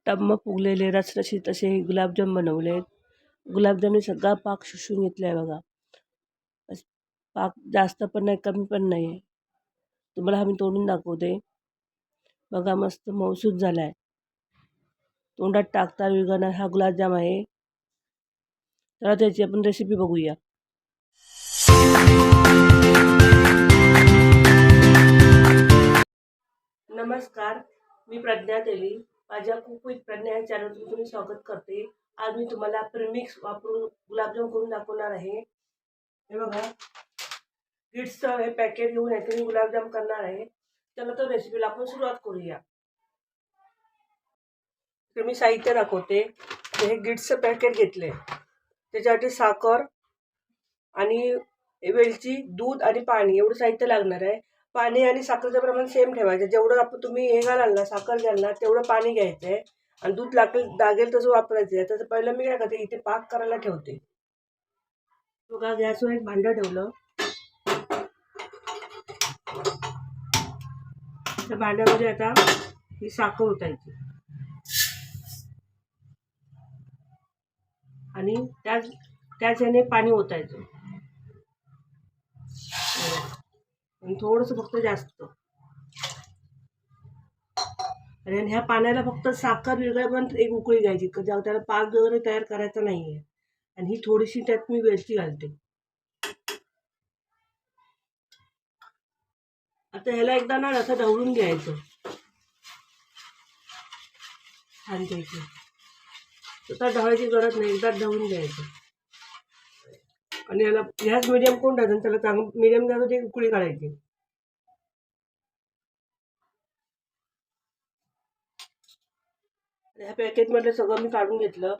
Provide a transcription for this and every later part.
टम्म फुगलेले रसरशीत असे गुलाबजाम बनवलेत. गुलाबजामने सगळा पाक शोषून घेतला आहे बघा. पाक जास्त पण नाही कमी पण नाही आहे. तुम्हाला हा मी तोडून दाखवते. बघा मस्त मऊसूत झाला आहे. तोंडात टाकता विरघळणार हा गुलाबजाम आहे. तर त्याची आपण रेसिपी बघूया. नमस्कार, मी प्रज्ञा तेली. माझ्या कुक विथ प्रज्ञा या चॅनलवर तुम्ही स्वागत करते. आज मी तुम्हाला प्रीमिक्स वापरून गुलाबजाम करून दाखवणार आहे. हे बघा, गिट्सचं हे पॅकेट घेऊन याचे मी गुलाबजाम करणार आहे. चला तर रेसिपीला आपण सुरुवात करूया. तर मी साहित्य दाखवते. हे गिट्सचं पॅकेट घेतले, त्याच्यासाठी साखर आणि वेलची, दूध आणि पाणी एवढं साहित्य लागणार आहे. पाणी आणि साखरेचं प्रमाण सेम ठेवायचं. जेवढं आपण तुम्ही हे घालाल ना, साखर घाल ना, तेवढं पाणी घ्यायचं आहे आणि दूध लागेल तसं वापरायचं आहे. तर पहिलं मी काय करते, इथे पाक करायला ठेवते. बघा, गॅसवर एक भांडं ठेवलं. त्या भांड्यामध्ये आता ही साखर ओतायची आणि त्याच याने पाणी ओतायचं आणि थोडंसं फक्त जास्त. आणि ह्या पाण्याला फक्त साखर विरघळेपर्यंत एक उकळी घ्यायची. त्याला पाक वगैरे तयार करायचा नाहीये. आणि ही थोडीशी त्यात मी वेलची घालते. आता ह्याला एकदा ना असं ढवळून घ्यायचं छानपैकी. आता ढवळायची गरज नाही, एकदा ढवळून घ्यायचं. आणि याला ह्याच मिडियम कोण टाकायचं, त्याला चांगलं मिडियम घ्यायचं, ती उकळी काढायची. ह्या पॅकेटमधलं सगळं मी काढून घेतलं.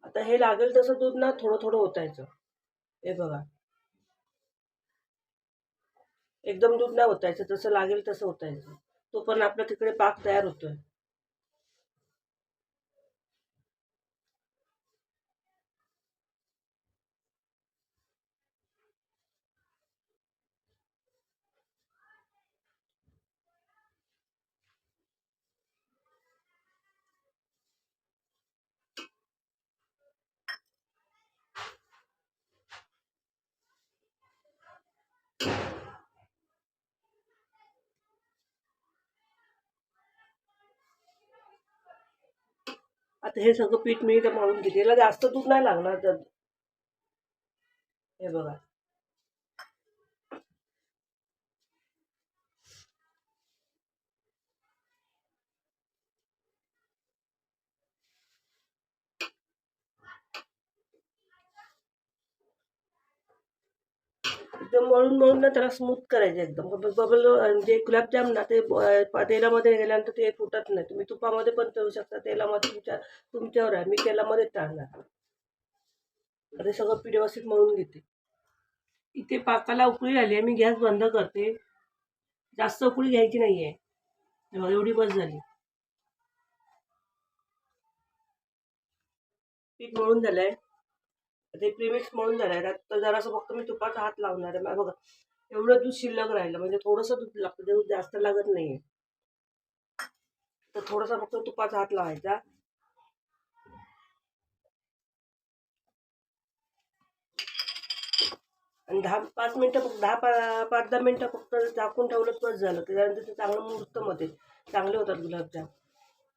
आता हे लागेल तसं दूध ना थोडं थोडं ओतायचं. हे बघा, एकदम दूध नाही ओतायचं, जसं लागेल तसं ओतायचं. तो पण आपला तिकडे पाक तयार होतोय. आता हे सगळं पीठ मी इथं मळून घेते. याला जास्त दूध नाही लागणार. तर हे बघा, एकदम मळून ना त्याला स्मूथ करायचे. एकदम बबल जे गुलाबजाम ना ते तेलामध्ये गेल्यानंतर ते फुटत नाही. तुम्ही तुपामध्ये पण तळू शकता, तेलामध्ये तुमच्यावर आहे. मी तेलामध्ये तळणार. आता सगळं पीठ व्यवस्थित मळून घेते. इथे पाकाला उकळी आली आहे. मी गॅस बंद करते. जास्त उकळी घ्यायची नाहीये. एवढी बस झाली. पीठ मळून झालंय. ते प्रीमिक्स मळून झालंय. आता जरासं फक्त मी तुपाचा हात लावणार आहे. बघा, एवढं दूध शिल्लक राहिलं, म्हणजे थोडंसं दूध लागतं. दूध जास्त लागत नाहीये. तर थोडासा फक्त तुपाचा हात लावायचा. आणि 5 मिनटं, 5-10 मिनटं फक्त झाकून ठेवलं बस झालं. त्याच्यानंतर ते चांगलं मुहूर्तमध्ये चांगले होतात गुलाबजाम.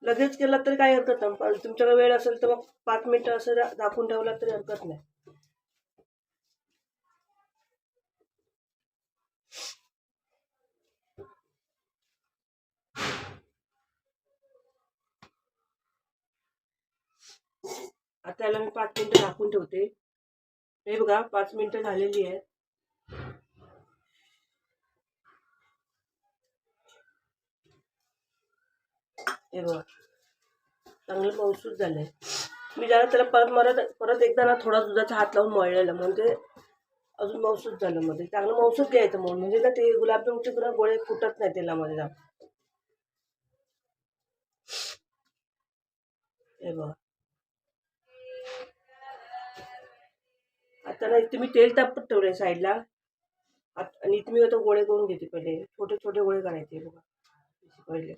लगेच केलं तरी काही हरकत नाही. पण तुमच्याकडे वेळ असेल तर मग 5 मिनटं असं झाकून ठेवलं तरी हरकत नाही. आता त्याला मी 5 मिनटं झाकून ठेवते. हे बघा, 5 मिनटं झालेली आहे. हे बघा, चांगलं मऊसूत झालंय. मी जरा त्याला परत एकदा ना थोडा दुधाचा हात लावून मळलेला, म्हणजे अजून मऊसूत झालं. मध्ये चांगलं मऊसूत घ्यायचं म्हणून, म्हणजे ना ते गुलाबजामचे गोळे फुटत नाही तेलामध्ये. हे बघा, आता ना इथे मी तेल तापत ठेवलंय साईडला. आणि इथे मी आता गोळे करून घेते. पहिले छोटे छोटे गोळे करायचे. बघा, पहिले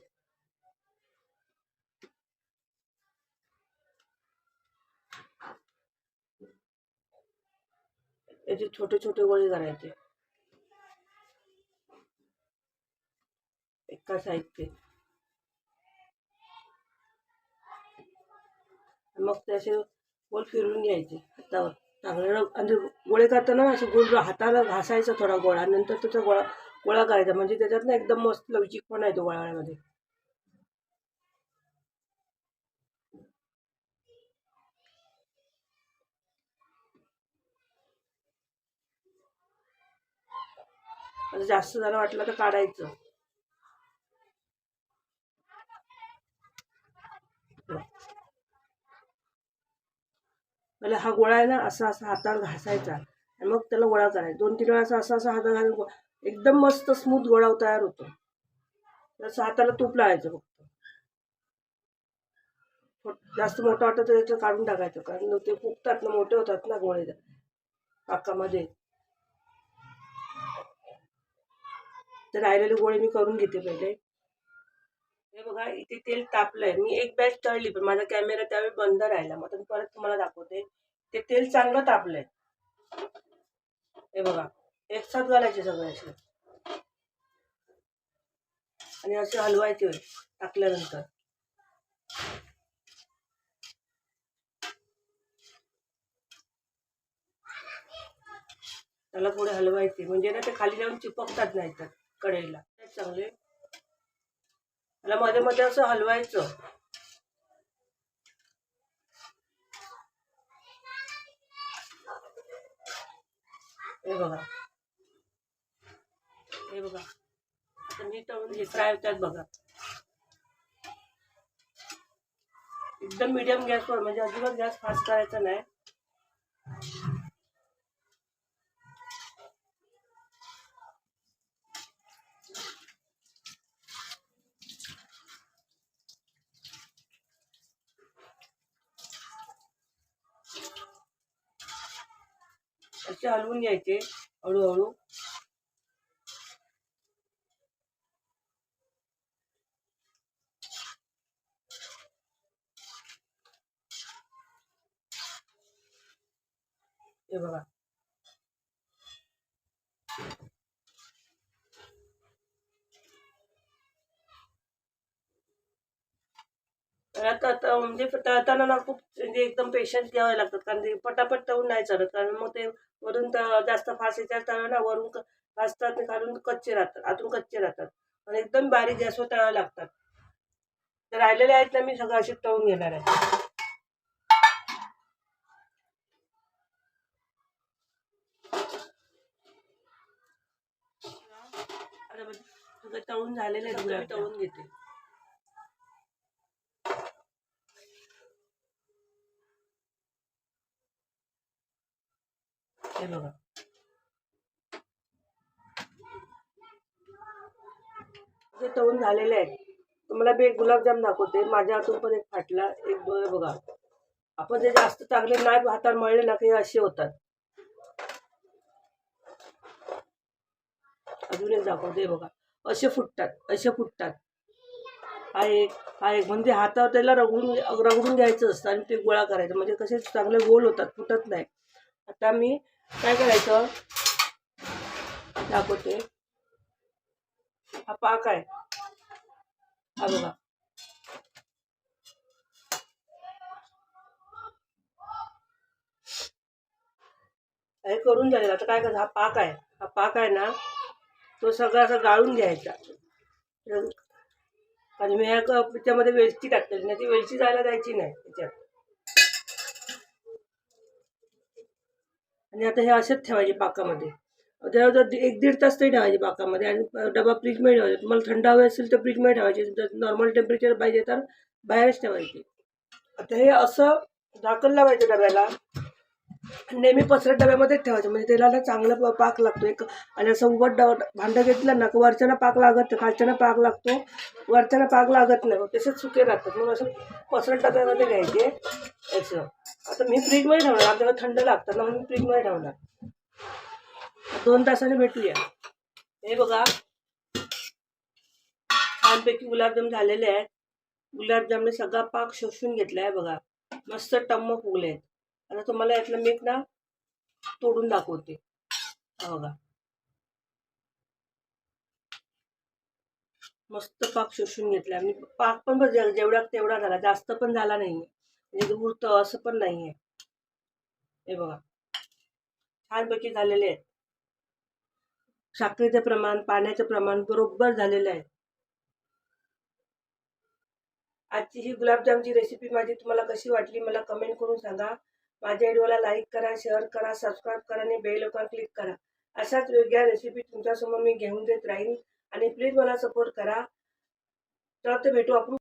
याचे छोटे छोटे गोळे करायचे एका साईडचे. मग ते असे गोल फिरवून घ्यायचे हातावर चांगले. आणि गोळे करताना असे गोल हाताला घासायचा थोडा गोळा, नंतर त्याचा गोळा गोळा करायचा. म्हणजे त्याच्यात ना एकदम मस्त लवचिकपणा येतो गोळ्यामध्ये. आणि जास्त जरा वाटलं तर काढायचं. पहिले हा गोळा आहे ना असा असा हातावर घासायचा आणि मग त्याला गोळा करायचा. 2-3 वेळा असा असा हातात घालून एकदम मस्त स्मूथ गोळा तयार होतो. तसं हाताला तूप लावायचं फक्त. जास्त मोठा वाटत तर त्याचं काढून टाकायचं, कारण ते फुगतात ना, मोठे होतात ना गोळे पाकामध्ये. तर राहिलेले गोळे मी करून घेते पहिले. हे बघा इथे तेल तापलंय. मी एक बॅच तळली पण माझा कॅमेरा त्यावेळी बंद राहिला. मग मी परत तुम्हाला दाखवते. ते तेल चांगलं तापलंय. हे बघा एकसाथ घालायचे सगळे असे आणि असे हलवायचे टाकल्यानंतर. त्याला पुढे हलवायचे म्हणजे ना ते खाली जाऊन चिपकतात नाही तर कढईला. चांगले त्याला मध्ये मध्ये असं हलवायचं. हे बघा हे बघा आता मी तळून हे फ्राय होतात बघा. एकदम मीडियम गॅसवर, म्हणजे अजिबात गॅस फास्ट करायचा नाही. असे हलवून घ्यायचे हळूहळू. हे बघा आता म्हणजे तळताना ना खूप म्हणजे एकदम पेशन्स घ्यावे लागतात, कारण ते पटापट तळून नाही चालत. कारण मग ते वरून जास्त फास्ट याच्यात तळलं ना, वरून भाजतात आणि खालून कच्चे राहतात, आतून कच्चे राहतात. आणि एकदम बारीक गॅसवर तळावे लागतात. तर राहिलेले आहेत ना मी सगळं असे तळून घेणार आहे. सगळं तळून झालेलं आहे, मी तळून घेते. हे बघा ते तळून झालेले आहेत. तुम्हाला मी एक गुलाबजाम दाखवते. माझ्या हातून पण एक फाटला, एक बघा. आपण ते जास्त चांगले नाही हातावर मळले ना की असे होतात. अजून एक दाखवते बघा, असे फुटतात असे फुटतात. हा एक म्हणजे हातावर त्याला रगडून घ्यायचं असतं आणि ते गोळा करायचं, म्हणजे कसे चांगले गोल होतात, फुटत नाही. आता मी काय करायचं दाखवते. हा पाक आहे, हा बघा. हे करून झालेलं. आता काय करायचं, हा पाक आहे ना, तो सगळा असा गाळून घ्यायचा. आणि मी त्याच्यामध्ये वेलची टाकलेली नाही, ती वेलची जायला द्यायची नाही त्याच्यात. आणि आता हे असेच ठेवायचे पाकामध्ये. जवळजवळ 1-1.5 तास तरी ठेवायचे पाकामध्ये. आणि डबा फ्रीजमध्ये ठेवायचा. तुम्हाला थंड हवे असेल तर फ्रीजमध्ये ठेवायचे, जर नॉर्मल टेम्परेचर पाहिजे तर बाहेरच ठेवायचे. आता हे असं झाकण लावायचं डब्याला. नेहमी पसरट डब्यामध्येच ठेवायचं, म्हणजे त्याला चांगला पाक लागतो एक. आणि असं उघड भांडं घेतलं ना, वरच्यानं पाक लागत नाही, खालच्यानं पाक लागतो, वरच्यानं पाक लागत नाही, तसेच सुके राहतात. मग असं पसरट डब्यामध्ये घ्यायचे असं. आता मी फ्रीजमध्ये ठेवणार, आपल्याला थंड लागतात ना, म्हणून मी फ्रीजमध्ये ठेवणार. 2 तासाने भेटूया. हे बघा छानपैकी गुलाबजाम झालेले आहेत. गुलाबजामने सगळा पाक शोषून घेतला आहे बघा. मस्त टम्म फुगले आहेत. आता तुम्हाला यातलं मीठ ना तोडून दाखवते. हा बघा, मस्त पाक शोषून घेतला मी. पाक पण बघ जेवढा तेवढा झाला, जास्त पण झाला नाहीये, म्हणजे उरतं असं पण नाहीये. हे बघा, छानपैकी झालेले आहेत. साखरेचं प्रमाण, पाण्याचं प्रमाण बरोबर झालेलं आहे. आजची ही गुलाबजामची रेसिपी माझी तुम्हाला कशी वाटली मला कमेंट करून सांगा. माझ्या व्हिडिओला लाईक करा, शेअर करा, सबस्क्राईब करा आणि बेल आयकॉन क्लिक करा. अशाच वेगळ्या रेसिपी तुमच्यासमोर मी घेऊन देत राहीन आणि प्लीज मला सपोर्ट करा. तर भेटू आपण